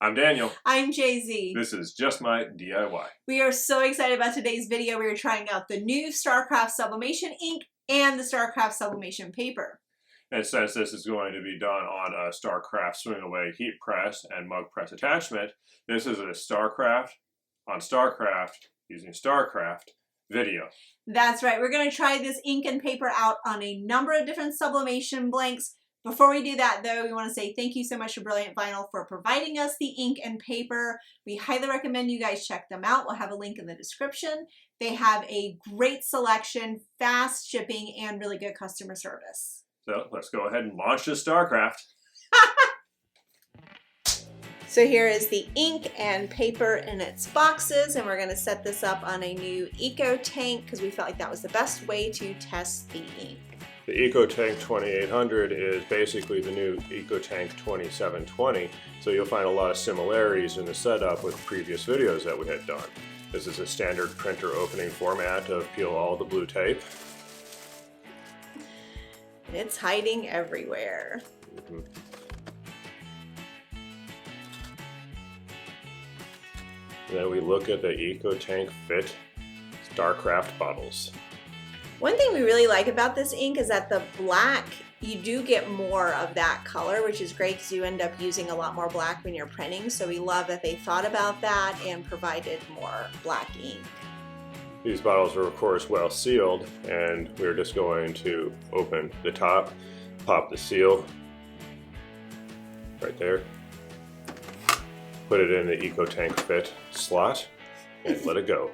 I'm Daniel. I'm Jay-Z. This is Just My DIY. We are so excited about today's video. We are trying out the new StarCraft Sublimation Ink and the StarCraft Sublimation Paper. And since this is going to be done on a StarCraft swing away heat press and mug press attachment, this is a StarCraft on StarCraft using StarCraft video. That's right. We're going to try this ink and paper out on a number of different sublimation blanks. Before we do that, though, we want to say thank you so much to Brilliant Vinyl for providing us the ink and paper. We highly recommend you guys check them out. We'll have a link in the description. They have a great selection, fast shipping, and really good customer service. So let's go ahead and launch this StarCraft. So here is the ink and paper in its boxes, and we're going to set this up on a new EcoTank because we felt like that was the best way to test the ink. The EcoTank 2800 is basically the new EcoTank 2720, so you'll find a lot of similarities in the setup with previous videos that we had done. This is a standard printer opening format of peel all the blue tape. It's hiding everywhere. Then we look at the EcoTank Fit StarCraft bottles. One thing we really like about this ink is that the black, you do get more of that color, which is great because you end up using a lot more black when you're printing. So we love that they thought about that and provided more black ink. These bottles are of course well sealed, and we're just going to open the top, pop the seal right there, put it in the EcoTank Fit slot, and let it go.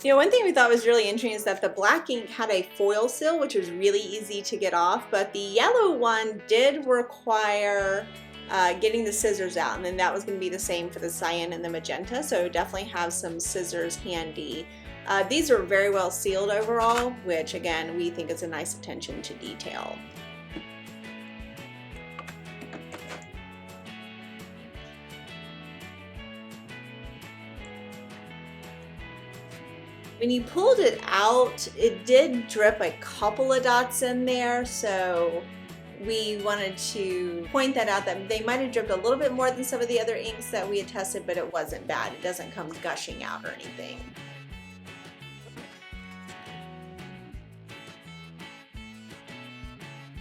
You know, one thing we thought was really interesting is that the black ink had a foil seal, which was really easy to get off, but the yellow one did require getting the scissors out, and then that was going to be the same for the cyan and the magenta, so definitely have some scissors handy. These are very well sealed overall, which again, we think is a nice attention to detail. When you pulled it out, it did drip a couple of dots in there, so we wanted to point that out, that they might have dripped a little bit more than some of the other inks that we had tested, but it wasn't bad. It doesn't come gushing out or anything.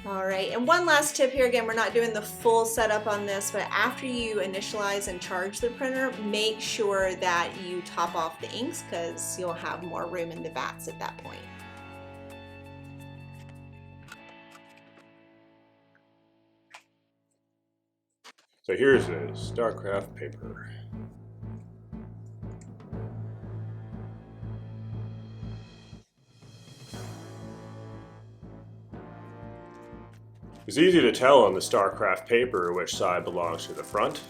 All right, and one last tip here, again, we're not doing the full setup on this, but after you initialize and charge the printer, make sure that you top off the inks because you'll have more room in the vats at that point. So here's the StarCraft paper. It's easy to tell on the StarCraft paper which side belongs to the front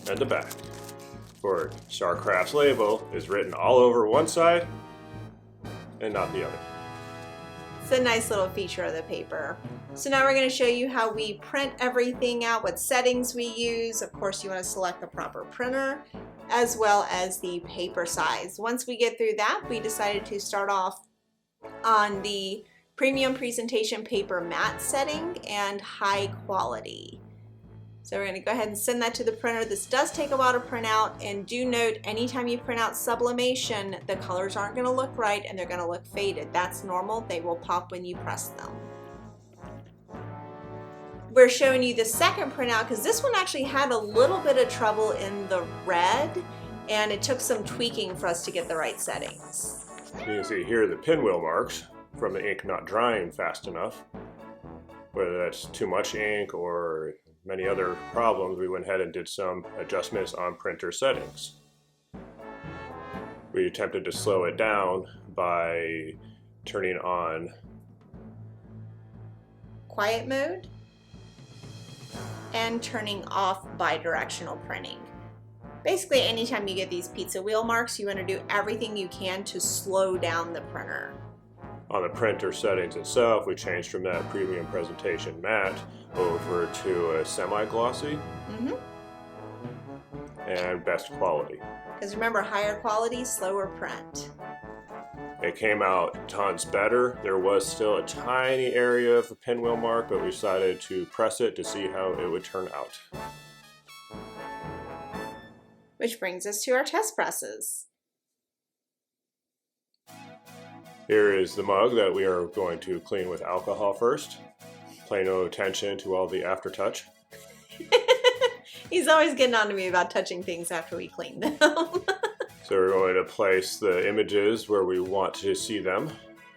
and the back. For StarCraft's label is written all over one side and not the other. It's a nice little feature of the paper. So now we're going to show you how we print everything out, what settings we use. Of course, you want to select the proper printer as well as the paper size. Once we get through that, we decided to start off on the Premium Presentation Paper Matte setting and high quality. So we're going to go ahead and send that to the printer. This does take a while to print out, and do note anytime you print out sublimation, the colors aren't going to look right and they're going to look faded. That's normal. They will pop when you press them. We're showing you the second printout because this one actually had a little bit of trouble in the red, and it took some tweaking for us to get the right settings. You can see here the pinwheel marks from the ink not drying fast enough. Whether that's too much ink or many other problems, we went ahead and did some adjustments on printer settings. We attempted to slow it down by turning on quiet mode and turning off bidirectional printing. Basically, anytime you get these pizza wheel marks, you want to do everything you can to slow down the printer. On the printer settings itself, we changed from that Premium Presentation Matte over to a semi-glossy and best quality. Because remember, higher quality, slower print. It came out tons better. There was still a tiny area of the pinwheel mark, but we decided to press it to see how it would turn out. Which brings us to our test presses. Here is the mug that we are going to clean with alcohol first. Pay no attention to all the aftertouch. He's always getting on to me about touching things after we clean them. So we're going to place the images where we want to see them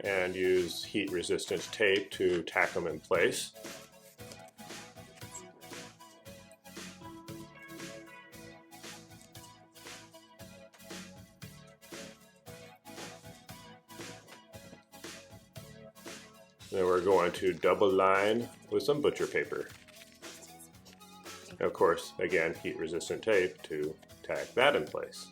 and use heat-resistant tape to tack them in place. Then we're going to double line with some butcher paper. Of course, again, heat-resistant tape to tack that in place.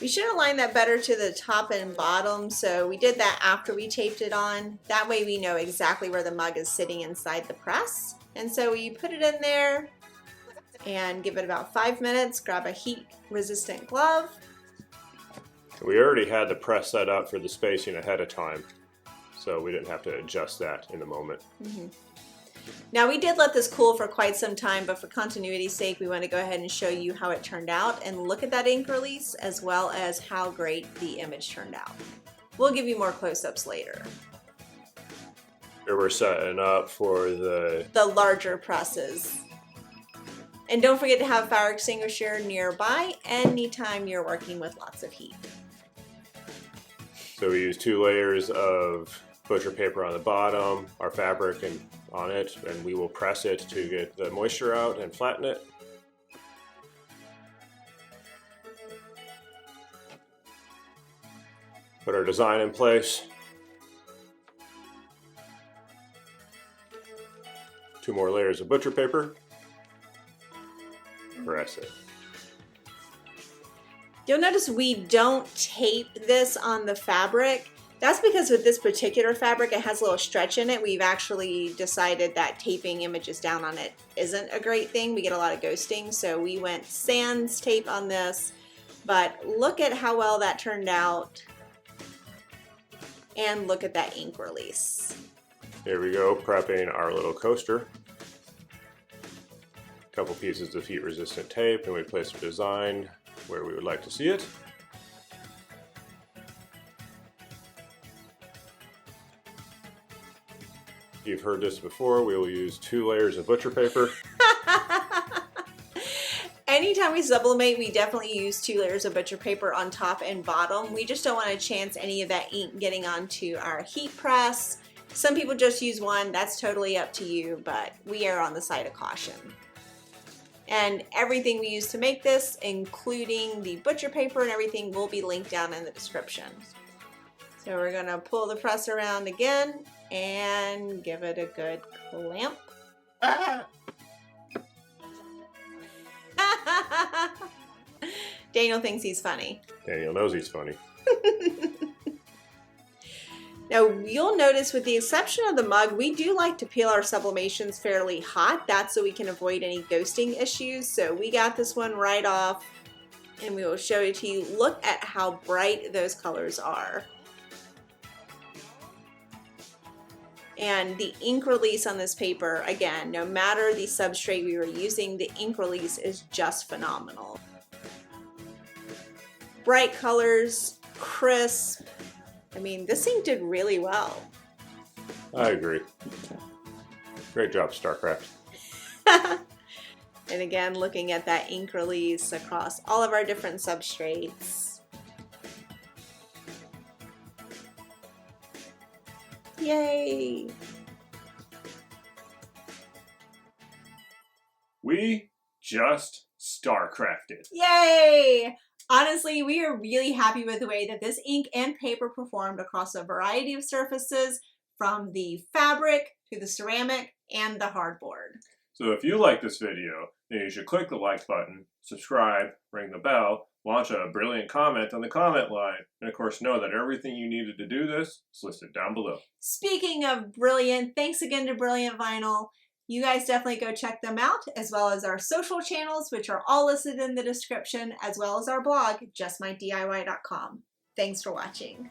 We should align that better to the top and bottom, so we did that after we taped it on. That way we know exactly where the mug is sitting inside the press. And so we put it in there and give it about 5 minutes, grab a heat-resistant glove. We already had the press set up for the spacing ahead of time, so we didn't have to adjust that in the moment. Now we did let this cool for quite some time, but for continuity's sake, we want to go ahead and show you how it turned out and look at that ink release as well as how great the image turned out. We'll give you more close-ups later. Here we're setting up for the larger presses. And don't forget to have a fire extinguisher nearby anytime you're working with lots of heat. So we use 2 layers of butcher paper on the bottom, our fabric and on it, and we will press it to get the moisture out and flatten it. Put our design in place. 2 more layers of butcher paper. Press it. You'll notice we don't tape this on the fabric. That's because with this particular fabric, it has a little stretch in it. We've actually decided that taping images down on it isn't a great thing. We get a lot of ghosting, so we went sans tape on this. But look at how well that turned out. And look at that ink release. Here we go, prepping our little coaster. A couple pieces of heat-resistant tape, and we place our design where we would like to see it. You've heard this before, we will use 2 layers of butcher paper. Anytime we sublimate, we definitely use 2 layers of butcher paper on top and bottom. We just don't want to chance any of that ink getting onto our heat press. Some people just use 1, that's totally up to you, but we are on the side of caution. And everything we use to make this, including the butcher paper and everything, will be linked down in the description. So we're gonna pull the press around again and give it a good clamp. Daniel thinks he's funny. Daniel knows he's funny. Now you'll notice, with the exception of the mug, we do like to peel our sublimations fairly hot. That's so we can avoid any ghosting issues. So we got this one right off and we will show it to you. Look at how bright those colors are. And the ink release on this paper, again, no matter the substrate we were using, the ink release is just phenomenal. Bright colors, crisp. I mean, this ink did really well. I agree. Great job, StarCraft. And again, looking at that ink release across all of our different substrates. Yay! We just StarCrafted. Yay! Honestly, we are really happy with the way that this ink and paper performed across a variety of surfaces, from the fabric to the ceramic and the hardboard. So if you like this video, then you should click the like button, subscribe, ring the bell, launch a brilliant comment on the comment line, and of course know that everything you needed to do this is listed down below. Speaking of brilliant, thanks again to Brilliant Vinyl. You guys definitely go check them out, as well as our social channels, which are all listed in the description, as well as our blog, justmydiy.com. Thanks for watching.